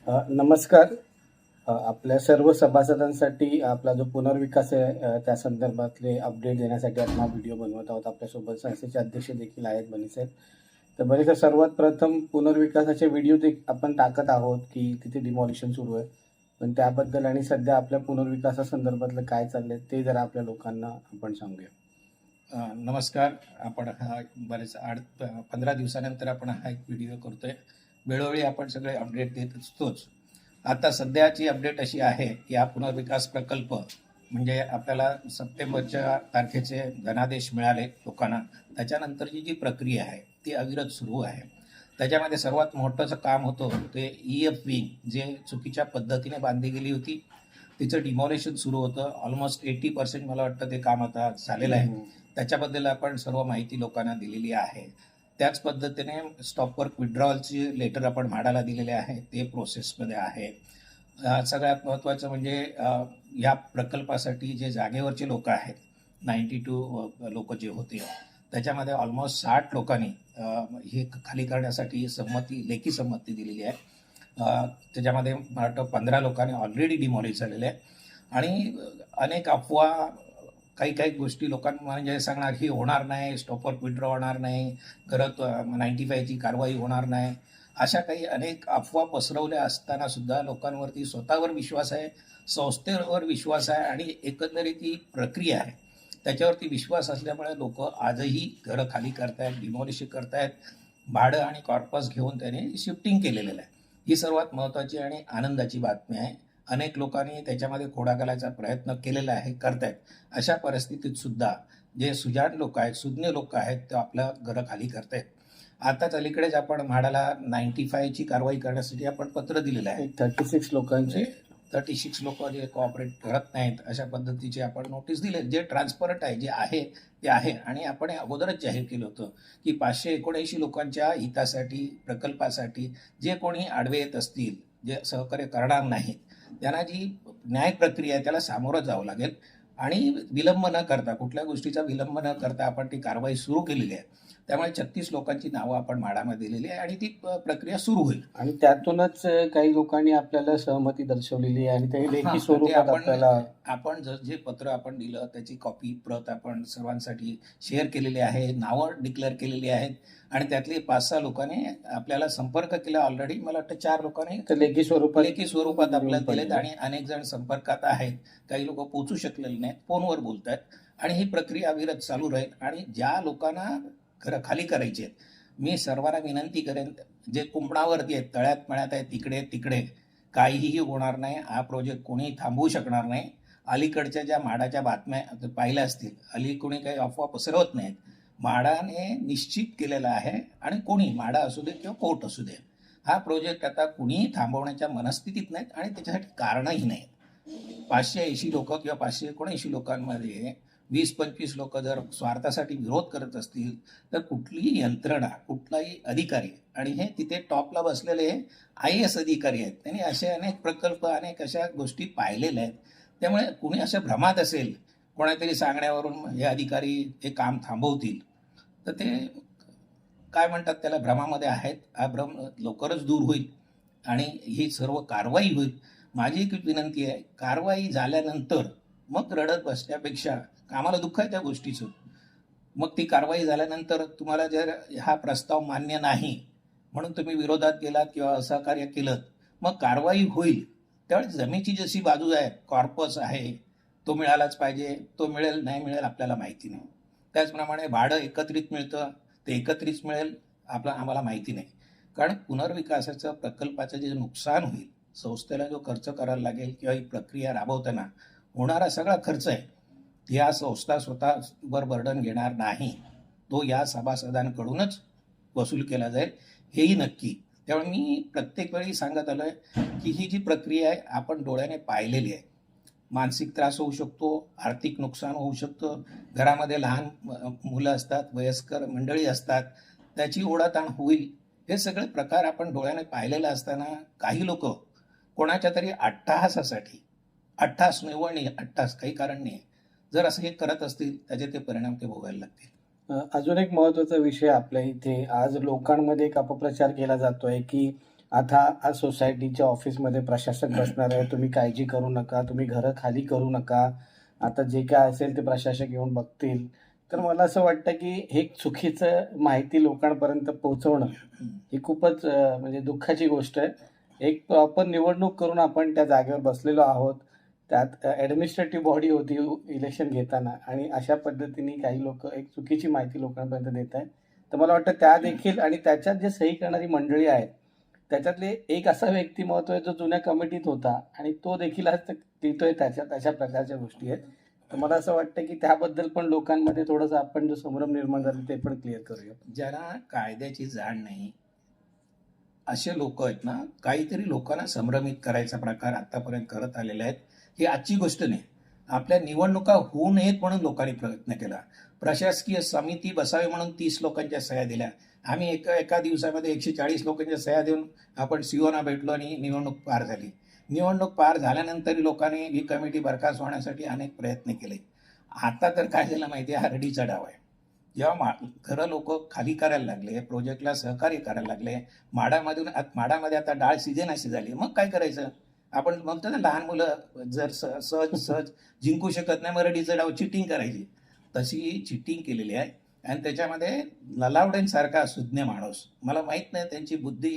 नमस्कार. आपल्या सर्व सभासदांसाठी आपला जो पुनर्विकास आहे त्या संदर्भातले अपडेट देण्यासाठी आपण हा व्हिडिओ बनवत आहोत. आपल्यासोबत संस्थेचे अध्यक्ष देखील आहेत बनी साहेब. तर बनी साहेब, सर्वात प्रथम पुनर्विकासाचे व्हिडिओ आपण टाकत आहोत की तिथे डिमॉलिशन सुरू आहे, पण त्याबद्दल आणि सध्या आपल्या पुनर्विकासासंदर्भातलं काय चाललंय ते जरा आपल्या लोकांना आपण सांगूया. नमस्कार. आपण हा बरेच 15 दिवसानंतर आपण हा एक व्हिडिओ करतोय. वेळोवेळी आपण सगळे अपडेट देत असतोच. आता सध्याची अपडेट अशी आहे की हा पुनर्विकास प्रकल्प म्हणजे आपल्याला सप्टेंबरच्या तारखेचे धनादेश मिळाले लोकांना. त्याच्यानंतरची जी प्रक्रिया आहे ती अविरत सुरू आहे. त्याच्यामध्ये सर्वात मोठंचं काम होतं ते EF विंग, जे चुकीच्या पद्धतीने बांधली गेली होती. तिचं डिमॉलिशन सुरू होतं. ऑलमोस्ट 80% मला वाटतं ते काम आता झालेलं आहे. त्याच्याबद्दल आपण सर्व माहिती लोकांना दिलेली आहे. त्याच पद्धतीने स्टॉप वर्क विड्रॉवलची लेटर आपण म्हाडाला दिलेले आहे, ते प्रोसेसमध्ये आहे. सगळ्यात महत्त्वाचं म्हणजे या प्रकल्पासाठी जे जागेवरचे लोक आहेत 92 लोक जे होते, त्याच्यामध्ये ऑलमोस्ट 60 लोकांनी हे खाली करण्यासाठी लेखी संमती दिलेली आहे. त्याच्यामध्ये मला वाटतं 15 लोकांनी ऑलरेडी डिमॉलिश झालेले आहे. आणि अनेक अफवा, काही गोष्टी लोकांना म्हणजे सांगणार ही होणार नाही, स्टॉपवर विड्रॉ होणार नाही, करत 95ची कारवाई होणार नाही, अशा काही अनेक अफवा पसरवल्या असताना सुद्धा लोकांवरती स्वतःवर विश्वास आहे, संस्थेवर विश्वास आहे आणि एकंदरीत ही प्रक्रिया आहे त्याच्यावरती विश्वास असल्यामुळे लोक आजही घरं खाली करतायत, डिमॉलिश करतायत. भाडं आणि कॉर्पस घेऊन त्याने शिफ्टिंग केलेलं आहे. ही सर्वात महत्त्वाची आणि आनंदाची बातमी आहे. अनेक लोकांनी त्याच्यामध्ये खोडा घालायचा प्रयत्न केलेला आहे, करतायत. अशा परिस्थितीत सुद्धा जे सुजाण लोक आहेत, सुज्ञ लोक आहेत, ते आपलं घरं खाली करतायत. आताच अलीकडेच आपण म्हाडाला 95ची कारवाई करण्यासाठी आपण पत्र दिलेलं आहे. 36 लोकांचे 36 लोक जे कॉपरेट करत नाहीत अशा पद्धतीचे आपण नोटीस दिले. जे ट्रान्सपरंट आहे, जे आहे ते आहे. आणि आपण अगोदरच जाहीर केलं होतं की 579 लोकांच्या हितासाठी, प्रकल्पासाठी जे कोणी आडवे येत असतील, जे सहकार्य करणार नाहीत, त्यांना जी न्याय प्रक्रिया आहे त्याला सामोरं जावं लागेल. आणि विलंब न करता, कुठल्या गोष्टीचा विलंब न करता आपण ती कारवाई सुरू केलेली आहे. त्यामुळे 36 लोकांची नावं आपण म्हाडामध्ये दिलेली आहे आणि ती प्रक्रिया सुरू होईल. आणि त्यातूनच काही लोकांनी आपल्याला सहमती दर्शवलेली आहे आणि ते लेखी स्वरूपात आपल्याला आपण जे पत्र आपण दिलं त्याची कॉपी, प्रत आपण सर्वांसाठी शेअर केलेली आहे, नावं डिक्लेअर केलेली आहेत. आणि त्यातले 5-6 लोकांनी आपल्याला संपर्क केला ऑलरेडी. मला वाटतं 4 लोकांनी लेखी स्वरूपात आपल्याला दिलेत आणि अनेक जण संपर्कात आहेत. काही लोक पोहोचू शकलेले नाहीत, फोनवर बोलत आहेत. आणि ही प्रक्रिया अविरत चालू राहील. आणि ज्या लोकांना घरं खाली करायची आहेत, मी सर्वांना विनंती करेन, जे कुंपणावरती आहेत, तळ्यात मळ्यात आहेत, तिकडे काहीही होणार नाही. हा प्रोजेक्ट कोणी थांबवू शकणार नाही. अलीकडच्या ज्या म्हाडाच्या बातम्या पाहिल्या असतील, कोणी काही अफवा पसरवत नाहीत. म्हाडाने निश्चित केलेला आहे आणि कोणी, म्हाडा असू दे किंवा कोर्ट असू दे, हा प्रोजेक्ट आता कुणीही थांबवण्याच्या मनस्थितीत नाहीत आणि त्याच्यासाठी कारणही नाहीत. 580 लोक किंवा 579 लोकांमध्ये 20-25 लोक जर स्वार्थासाठी विरोध करत असतील तर कुठलीही यंत्रणा, कुठलाही अधिकारी, आणि हे तिथे टॉपला बसलेले IAS अधिकारी आहेत, त्यांनी असे अनेक प्रकल्प, अनेक अशा गोष्टी पाहिलेल्या आहेत. त्यामुळे कुणी अशा भ्रमात असेल, कोणातरी सांगण्यावरून हे अधिकारी हे काम थांबवतील, तर ते काय म्हणतात त्याला, भ्रमामध्ये आहेत. हा भ्रम लवकरच दूर होईल आणि ही सर्व कारवाई होईल. माझी एक विनंती आहे, कारवाई झाल्यानंतर मग रडत बसण्यापेक्षा, आम्हाला दुःख आहे त्या गोष्टीचं, मग ती कारवाई झाल्यानंतर तुम्हाला जर हा प्रस्ताव मान्य नाही म्हणून तुम्ही विरोधात गेलात किंवा असहकार्य केलं, मग कारवाई होईल. त्यावेळेस जमेची जशी बाजू आहे, कॉर्पस आहे, तो मिळालाच पाहिजे. तो मिळेल नाही मिळेल आपल्याला माहिती नाही. त्याचप्रमाणे भाडं एकत्रित मिळतं, ते एकत्रित मिळेल आम्हाला माहिती नाही. कारण पुनर्विकासाचं प्रकल्पाचं जे नुकसान होईल, संस्थेला जो खर्च करायला लागेल किंवा ही प्रक्रिया राबवताना होणारा सगळा खर्च आहे, या संस्था स्वतःवर बर्डन घेणार नाही. तो या सभासदांकडूनच वसूल केला जाईल, हेही नक्की. त्यामुळे मी प्रत्येक वेळी सांगत आलो आहे की ही जी प्रक्रिया आहे आपण डोळ्याने पाहिलेली आहे. मानसिक त्रास होऊ शकतो, आर्थिक नुकसान होऊ शकतं, घरामध्ये लहान मुलं असतात, वयस्कर मंडळी असतात, त्याची ओढाताण होईल. हे सगळे प्रकार आपण डोळ्याने पाहिलेलं असताना काही लोक कोणाच्या तरी अट्टहासासाठी, अट्टहास निवडणी, अट्टहास काही कारण नाही, जर असं हे करत असतील त्याचे ते परिणाम ते भोगायला लागतील. अजून एक महत्त्वाचा विषय आपल्या इथे आज लोकांमध्ये एक अपप्रचार केला जातोय की आता आज सोसायटीच्या ऑफिसमध्ये प्रशासक बसणार आहे, तुम्ही काळजी करू नका, तुम्ही घरं खाली करू नका, आता जे काय असेल ते प्रशासक येऊन बघतील. तर मला असं वाटतं की हे चुकीचं माहिती लोकांपर्यंत पोहोचवणं ही खूपच म्हणजे दुःखाची गोष्ट आहे. एक प्रॉपर निवडणूक करून आपण त्या जागेवर बसलेलो आहोत. त्यात ॲडमिनिस्ट्रेटिव्ह बॉडी होती इलेक्शन घेताना आणि अशा पद्धतीने काही लोकं एक चुकीची माहिती लोकांपर्यंत देत आहेत. तर मला वाटतं त्या देखील आणि त्याच्यात जे सही करणारी मंडळी आहेत, त्याच्यातले एक असा व्यक्तिमत्व आहे जो जुन्या कमिटीत होता आणि तो देखील आज देतोय त्याच्यात अशा प्रकारच्या गोष्टी आहेत. तर मला असं वाटतं की त्याबद्दल पण लोकांमध्ये थोडंसं आपण जो संभ्रम निर्माण झाला ते पण क्लिअर करूया. ज्यांना कायद्याची जाण नाही असे लोक आहेत ना, काहीतरी लोकांना संभ्रमित करायचा प्रकार आतापर्यंत करत आलेले आहेत. ही आजची गोष्ट नाही. आपल्या निवडणुका होऊ नयेत म्हणून लोकांनी प्रयत्न केला. प्रशासकीय समिती बसावी म्हणून 30 लोकांच्या सह्या दिल्या. आम्ही एका दिवसामध्ये 140 लोकांच्या सह्या देऊन आपण सीओना भेटलो आणि निवडणूक पार झाली. निवडणूक पार झाल्यानंतर लोकांनी ही कमिटी बरखास्त होण्यासाठी अनेक प्रयत्न केले. आता तर काय झालं माहिती आहे, हरडीचा डाव आहे. जेव्हा खरं लोक खाली करायला लागले, प्रोजेक्टला सहकार्य करायला लागले, माडामध्ये आता डाळ शिजेनाशी झाली, मग काय करायचं? आपण म्हणतो ना, लहान मुलं जर सहज सहज जिंकू शकत नाही, मग रडीचं डाव चिटिंग करायची. तशी चिटिंग केलेली आहे आणि त्याच्यामध्ये नलावडेंसारखा सुज्ञ माणूस, मला माहीत नाही त्यांची बुद्धी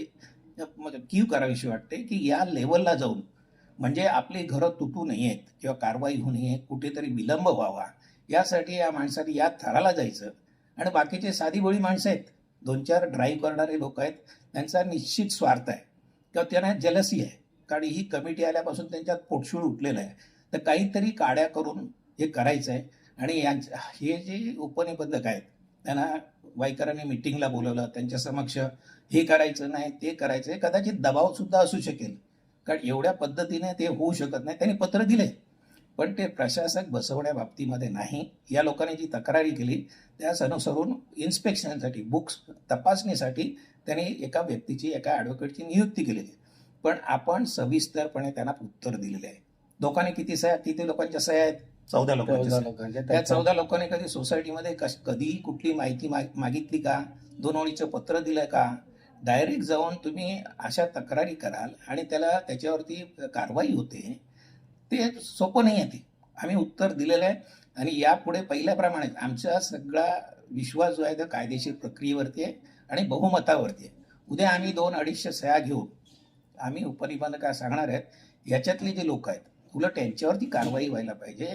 कीव करावीशी वाटते की या लेवलला जाऊन म्हणजे आपली घरं तुटू नयेत किंवा कारवाई होऊ नये, कुठेतरी विलंब व्हावा, यासाठी या माणसाने या थराला जायचं. आणि बाकीचे साधीभोळी माणसं आहेत, 2-4 ड्राईव्ह करणारे लोक आहेत, त्यांचा निश्चित स्वार्थ आहे किंवा त्यांना जलसी आहे, कारण ही कमिटी आल्यापासून त्यांच्यात पोटशूळ उठलेलं आहे. तर काहीतरी काड्या करून हे करायचं आहे. आणि हे जे उपनिबंधक आहेत त्यांना वाईकरांनी मिटिंगला बोलवलं, त्यांच्या समक्ष हे करायचं नाही ते करायचं आहे, कदाचित दबावसुद्धा असू शकेल, कारण एवढ्या पद्धतीने ते होऊ शकत नाही. त्यांनी पत्र दिले पण ते प्रशासक बसवण्या बाबतीमध्ये नाही. या लोकांनी जी तक्रारी केली त्यास अनुसरून इन्स्पेक्शनसाठी, बुक्स तपासणीसाठी त्यांनी एका व्यक्तीची, एका ॲडव्होकेटची नियुक्ती केलेली. पण आपण सविस्तरपणे त्यांना उत्तर दिलेले आहे. लोकांनी किती लोकांच्या सह्या आहेत? 14 लोकांच्या सह्या. त्या 14 लोकांनी कधी सोसायटीमध्ये कधीही कुठली माहिती मागितली का? 2 ओळीचं पत्र दिलं का? डायरेक्ट जाऊन तुम्ही अशा तक्रारी कराल आणि त्याच्यावरती कारवाई होते, ते सोपं नाही आहे. ते आम्ही उत्तर दिलेलं आहे आणि यापुढे पहिल्याप्रमाणे आमचा सगळा विश्वास जो आहे तो कायदेशीर प्रक्रियेवरती आहे आणि बहुमतावरती आहे. उद्या आम्ही 200-250 सह्या घेऊन आम्ही उपनिबंधकाला सांगणार आहेत, याच्यातले जे लोक आहेत उलट यांच्यावरती कारवाई व्हायला पाहिजे.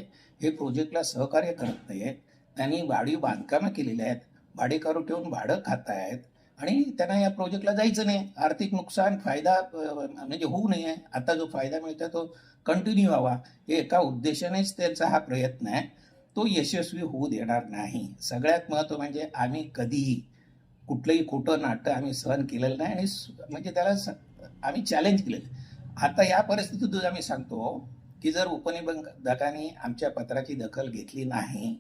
हे प्रोजेक्टला सहकार्य करत नाही आहेत, त्यांनी वाढीव बांधकामं केलेली आहेत, भाडेकरू ठेवून भाडं खात आहेत आणि त्यांना या प्रोजेक्टला जायचं नाही. आर्थिक नुकसान, फायदा म्हणजे होऊ नये. आता जो फायदा मिळतो तो कंटिन्यू व्हावा, हे एका उद्देशानेच त्यांचा हा प्रयत्न आहे. तो यशस्वी होऊ देणार नाही. सगळ्यात महत्त्व म्हणजे आम्ही कधीही कुठलंही खोटं नाटं आम्ही सहन केलेलं नाही आणि म्हणजे त्याला आम्ही चॅलेंज केलेलं. आता या परिस्थितीत आम्ही सांगतो की जर उपनिबंधकांनी आमच्या पत्राची दखल घेतली नाही,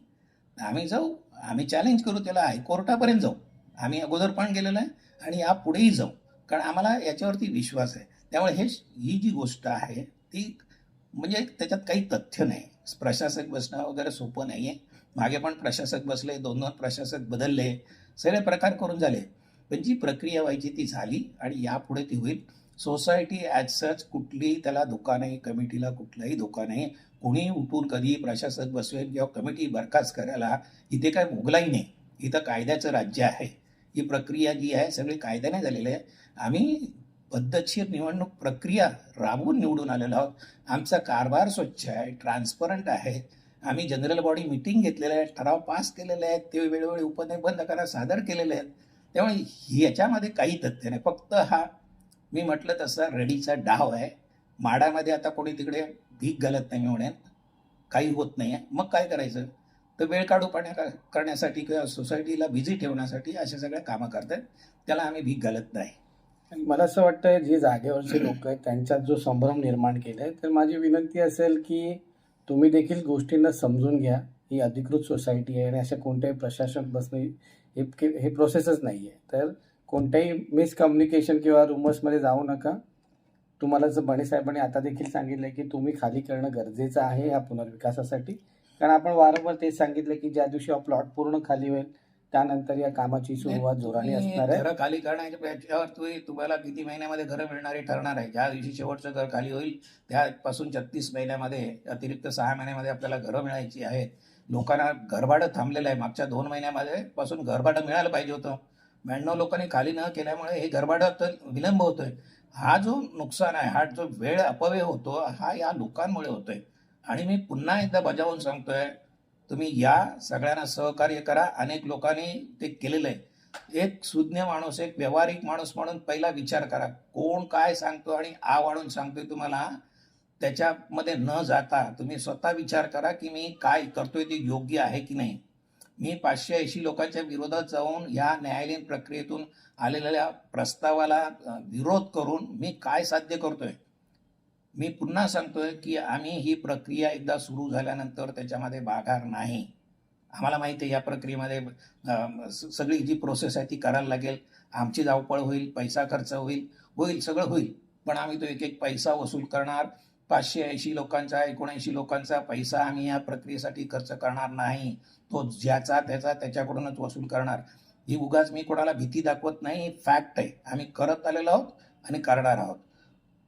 आम्ही जाऊ, आम्ही चॅलेंज करू, त्याला हायकोर्टापर्यंत जाऊ. आम्ही अगोदर पण गेलेलो आहे आणि यापुढेही जाऊ, कारण आम्हाला याच्यावरती विश्वास आहे. त्यामुळे ही जी गोष्ट आहे ती म्हणजे त्याच्यात काही तथ्य नाही. प्रशासक बसणं वगैरे सोपं नाही आहे. मागे पण प्रशासक बसले, 2-2 प्रशासक बदलले, सगळे प्रकार करून झाले. पण जी प्रक्रिया व्हायची ती झाली आणि यापुढे ती होईल. सोसायटी ॲज सच कुठलीही त्याला धोका नाही, कमिटीला कुठलाही धोका नाही. कोणी उठून कधी प्रशासक बसवेल किंवा कमिटी बरखास्त करायला इथे काय मोगलाई नाही. इथं कायद्याचं राज्य आहे. ही प्रक्रिया जी आहे सगळी कायद्याने झालेली आहे. आम्ही पद्धतशीर निवडणूक प्रक्रिया राबवून निवडून आलेलो आहोत. आमचा कारभार स्वच्छ आहे, ट्रान्सपरंट आहे. आम्ही जनरल बॉडी मिटिंग घेतलेल्या आहेत, ठराव पास केलेले आहेत, ते वेळोवेळी उपनिबंधकांना सादर केलेले आहेत. त्यामुळे याच्यामध्ये काही तथ्य नाही. फक्त हा मी म्हटलं तसा रडीचा डाव आहे. माडामध्ये आता कोणी तिकडे भीक घालत नाही, मी म्हणेन काही होत नाही आहे. मग काय करायचं? तर वेळ करण्यासाठी किंवा सोसायटीला बिझी ठेवण्यासाठी अशा सगळ्या कामं करतात. त्याला आम्ही भीक घालत नाही. आणि मला असं वाटतं जे जागेवरचे लोक आहेत त्यांच्यात जो संभ्रम निर्माण केला आहे, तर माझी विनंती असेल की तुम्ही देखील गोष्टींना समजून घ्या. ही अधिकृत सोसायटी आहे आणि अशा कोणत्याही प्रशासक बसणे हे प्रोसेसच नाही आहे. तर कोणत्याही मिसकम्युनिकेशन किंवा रुमर्समध्ये जाऊ नका. तुम्हाला जर बणे साहेबांनी आता देखील सांगितलं की तुम्ही खाली करणं गरजेचं आहे या पुनर्विकासासाठी, कारण आपण वारंवार तेच सांगितलं की ज्या दिवशी हा प्लॉट पूर्ण खाली होईल त्यानंतर या कामाची सुरुवात जोराने असणार आहे. घरं खाली करण्याच्या याच्यावर तुम्हाला किती महिन्यामध्ये घरं मिळणारी ठरणार आहे. ज्या दिवशी शेवटचं घर खाली होईल त्यापासून 36 महिन्यामध्ये अतिरिक्त 6 महिन्यामध्ये आपल्याला घरं मिळायची आहेत. लोकांना घरभाडं थांबलेलं आहे. मागच्या 2 महिन्यामध्ये पासून घरभाडं मिळालं पाहिजे होतं. 92 लोकांनी खाली न केल्यामुळे हे घरभाडं विलंब होतोय. हा जो नुकसान आहे, हा जो वेळ अपव्यय होतो, हा या लोकांमुळे होतोय. आणि मी पुन्हा एकदा बजावून सांगतोय, तुम्ही या सगळ्यांना सहकार्य करा. अनेक लोकांनी ते केलेलं आहे. एक सुज्ञ माणूस, एक व्यावहारिक माणूस म्हणून पहिला विचार करा, कोण काय सांगतो आणि आ वाढून सांगतोय तुम्हाला, त्याच्यामध्ये न जाता तुम्ही स्वतः विचार करा की मी काय करतोय ते योग्य आहे की नाही. मी 580 लोकांच्या विरोधात जाऊन या न्यायालयीन प्रक्रियेतून आलेल्या प्रस्तावाला विरोध करून मी काय साध्य करतोय. मी पुन्हा सांगतोय की आम्ही ही प्रक्रिया एकदा सुरू झाल्यानंतर त्याच्यामध्ये माघार नाही. आम्हाला माहिती आहे या प्रक्रियेमध्ये सगळी जी प्रोसेस आहे ती करायला लागेल. आमची धावपळ होईल, पैसा खर्च होईल, सगळं होईल. पण आम्ही तो एक एक पैसा वसूल करणार. 580 लोकांचा, 79 लोकांचा पैसा आम्ही या प्रक्रियेसाठी खर्च करणार नाही. तो ज्याचा त्याच्याकडूनच वसूल करणार. ही उगाच मी कोणाला भीती दाखवत नाही, फॅक्ट आहे. आम्ही करत आलेलो आहोत आणि करणार आहोत.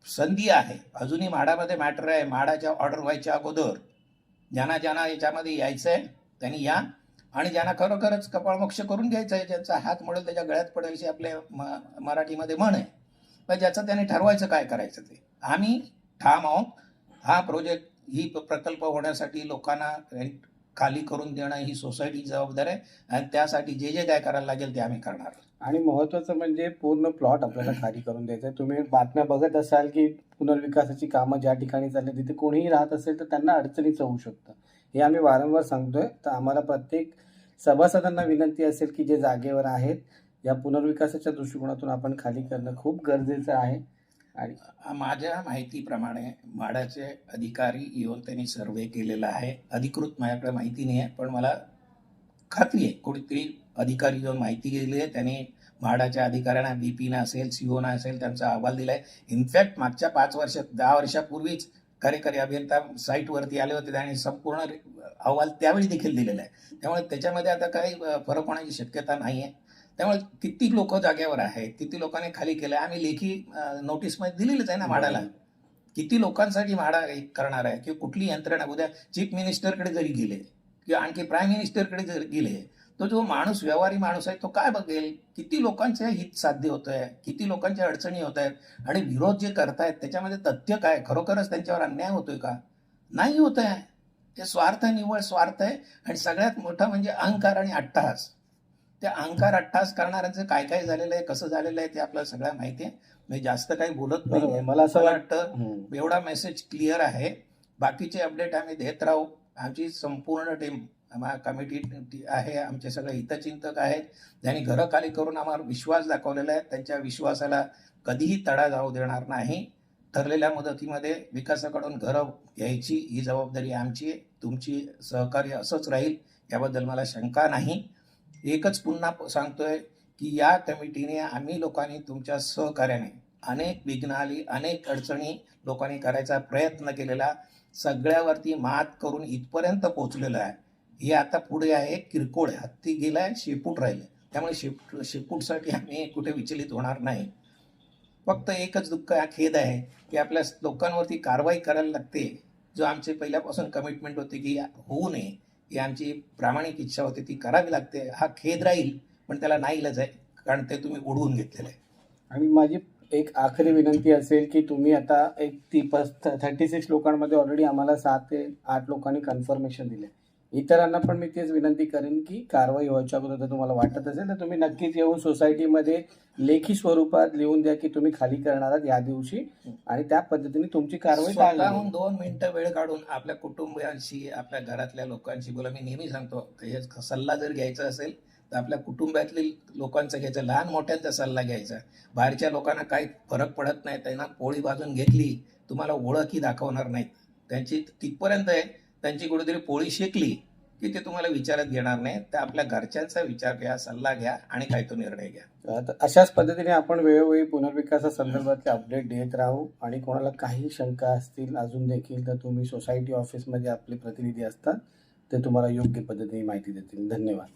संधी आहे. अजूनही म्हाडामध्ये मॅटर आहे. म्हाडाच्या ऑर्डर व्हायच्या अगोदर ज्यांना याच्यामध्ये यायचं आहे त्यांनी या, आणि ज्यांना खरोखरच कपाळमोक्ष करून घ्यायचं आहे, ज्यांचा हात मोडेल त्याच्या गळ्यात पडेल अशी आपल्या मराठीमध्ये म्हण आहे. पण ज्याचं त्याने ठरवायचं काय करायचं ते. आम्ही ठाम आहोत. हा प्रोजेक्ट, ही प्रकल्प होण्यासाठी लोकांना खाली करून देणं ही सोसायटी जबाबदार आहे, आणि त्यासाठी जे काय करायला लागेल ते आम्ही करणार. आणि महत्त्वाचं म्हणजे पूर्ण प्लॉट आपल्याला खाली करून द्यायचा आहे. तुम्ही बातम्या बघत असाल की पुनर्विकासाची कामं ज्या ठिकाणी चालली तिथे कोणीही राहत असेल तर त्यांना अडचणीचं होऊ शकतं. हे आम्ही वारंवार सांगतोय. तर आम्हाला प्रत्येक सभासदांना विनंती असेल की जे जागेवर आहेत, या पुनर्विकासाच्या दृष्टिकोनातून आपण खाली करणं खूप गरजेचं आहे. आणि माझ्या माहितीप्रमाणे म्हाडाचे अधिकारी येऊन त्यांनी सर्वे केलेला आहे. अधिकृत माझ्याकडे माहिती नाही आहे, पण मला खात्री आहे कोणीतरी अधिकारी येऊन माहिती घेतली आहे. त्यांनी म्हाडाच्या अधिकाऱ्यांना, बीपीना असेल, सीओना असेल, त्यांचा अहवाल दिला आहे. इनफॅक्ट मागच्या 10 वर्षापूर्वीच कार्यकारी अभियंता साईटवरती आले होते, त्यांनी संपूर्ण अहवाल त्यावेळी देखील दिलेला आहे. त्यामुळे त्याच्यामध्ये आता काही फरक होण्याची शक्यता नाही आहे. त्यामुळे किती लोक जागेवर आहेत, किती लोकांनी खाली केलं, आम्ही लेखी नोटीसमध्ये दिलेलीच आहे ना म्हाडाला. किती लोकांसाठी म्हाडा करणार आहे, किंवा कुठली यंत्रणा, उद्या चीफ मिनिस्टरकडे जरी गेले किंवा आणखी प्राईम मिनिस्टरकडे जरी गेले, तो जो माणूस, व्यवहारी माणूस आहे, तो काय बघेल किती लोकांचे हित साध्य होत आहे, किती लोकांच्या अडचणी होत आहेत, आणि विरोध जे करतायत त्याच्यामध्ये तथ्य काय, खरोखरच त्यांच्यावर अन्याय होतोय का? नाही होत आहे. ते स्वार्थ, निव्वळ स्वार्थ आहे. आणि सगळ्यात मोठं म्हणजे अहंकार आणि अट्टहास. त्या अहंकार अट्टहास करणाऱ्यांचं काय काय झालेलं आहे, कसं झालेलं आहे ते आपल्याला सगळ्या माहिती आहे. मी जास्त काही बोलत नाही. मला असं वाटतं एवढा मेसेज क्लिअर आहे. बाकीचे अपडेट आम्ही देत राहू. आमची संपूर्ण टीम, कमिटी आहे, आमचे सगळे हितचिंतक आहेत, ज्यांनी घरं खाली करून आम्हाला विश्वास दाखवलेला आहे. त्यांच्या विश्वासाला कधीही तडा जाऊ देणार नाही. ठरलेल्या मुदतीमध्ये विकासाकडून घरं घ्यायची ही जबाबदारी आमची आहे. तुमची सहकार्य असंच राहील याबद्दल मला शंका नाही. एकच पुन्हा सांगतोय की या कमिटीने, आम्ही लोकांनी तुमच्या सहकार्याने अनेक विघ्न आली, अनेक अडचणी लोकांनी करायचा प्रयत्न केलेला, सगळ्यावरती मात करून इथपर्यंत पोहोचलेलं आहे. हे आता पुढे आहे किरकोळ आहे. हत्ती गेलाय, शेपूट राहिले. त्यामुळे शेपूटसाठी आम्ही कुठे विचलित होणार नाही. फक्त एकच दुःख, खेद आहे की आपल्या लोकांवरती कारवाई करायला लागते. जो आमचे पहिल्यापासून कमिटमेंट होती की होऊ नये, ही आमची प्रामाणिक इच्छा होती, ती करावी लागते. हा खेद राहील, पण त्याला नाईलाज आहे, कारण ते तुम्ही उडवून घेतलेलं आहे. आणि माझी एक आखरी विनंती असेल की तुम्ही आता 36 लोकांमध्ये ऑलरेडी आम्हाला 7 ते 8 लोकांनी कन्फर्मेशन दिले. इतरांना पण मी तेच विनंती करेन की कारवाई व्हायच्या अगोदर जर तुम्हाला वाटत असेल तर तुम्ही नक्कीच येऊन सोसायटीमध्ये लेखी स्वरूपात लिहून द्या की तुम्ही खाली करणार आहात या दिवशी, आणि त्या पद्धतीने तुमची कारवाई स्वतःहून 2 मिनिटं वेळ काढून आपल्या कुटुंबियांशी, आपल्या घरातल्या लोकांशी बोला. मी नेहमी सांगतो, सल्ला जर घ्यायचा असेल तर आपल्या कुटुंबातल्या लोकांचा घ्यायचा, लहान मोठ्यांचा सल्ला घ्यायचा. बाहेरच्या लोकांना काही फरक पडत नाही. त्यांना पोळी भाजून घेतली, तुम्हाला ओळखही दाखवणार नाहीत. त्यांची तिथपर्यंत आहे, त्यांची कुठेतरी पोळी शेकली की ते तुम्हाला विचारात घेणार नाही. तर आपल्या घरच्यांचा विचार घ्या, सल्ला घ्या, आणि काय तो निर्णय घ्या. अशाच पद्धतीने आपण वेळोवेळी पुनर्विकासासंदर्भातले अपडेट देत राहू. आणि कोणाला काही शंका असतील अजून देखील तर तुम्ही सोसायटी ऑफिसमध्ये आपले प्रतिनिधी असतात, ते तुम्हाला योग्य पद्धतीने माहिती देतील. धन्यवाद.